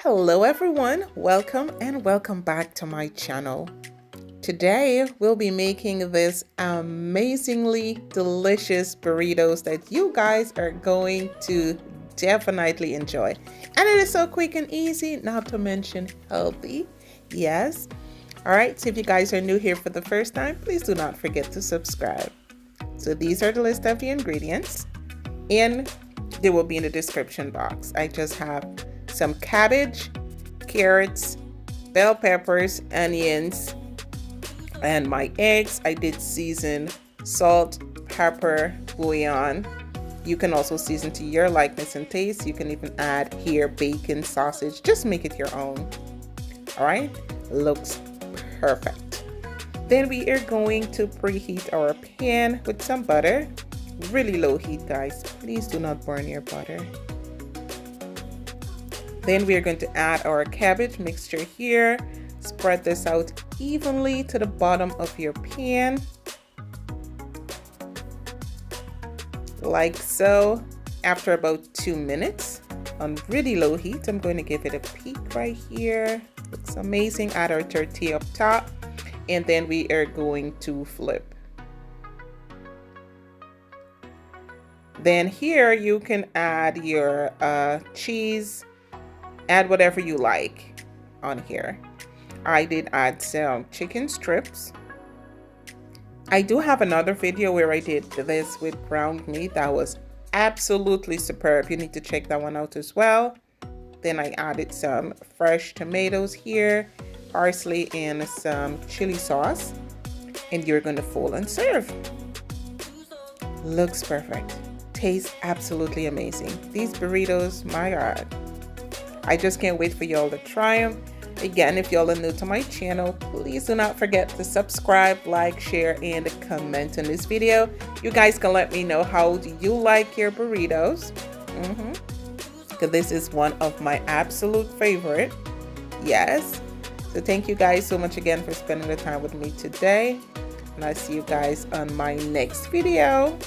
Hello everyone, welcome and welcome back to my channel. Today we'll be making this amazingly delicious burritos that you guys are going to definitely enjoy. And it is so quick and easy, not to mention healthy. Yes. Alright, so if you guys are new here for the first time, please do not forget to subscribe. So these are the list of the ingredients and they will be in the description box. I just have some cabbage, carrots, bell peppers, onions, and my eggs. I did season salt, pepper, bouillon. You can also season to your likeness and taste. You can even add here bacon, sausage, just make it your own. All right, looks perfect. Then we are going to preheat our pan with some butter. Really low heat, guys. Please do not burn your butter. Then we are going to add our cabbage mixture here. Spread this out evenly to the bottom of your pan. Like so. After about 2 minutes on really low heat, I'm going to give it a peek right here. Looks amazing. Add our tortilla up top. And then we are going to flip. Then here you can add your cheese. Add whatever you like on here. I did add some chicken strips. I do have another video where I did this with ground meat that was absolutely superb. You need to check that one out as well. Then I added some fresh tomatoes here, parsley, and some chili sauce. And you're going to fold and serve. Looks perfect. Tastes absolutely amazing. These burritos, my God. I just can't wait for y'all to try them. Again, if y'all are new to my channel, please do not forget to subscribe, like, share, and comment on this video. You guys can let me know how do you like your burritos. Because this is one of my absolute favorite. Yes. So thank you guys so much again for spending the time with me today. And I'll see you guys on my next video.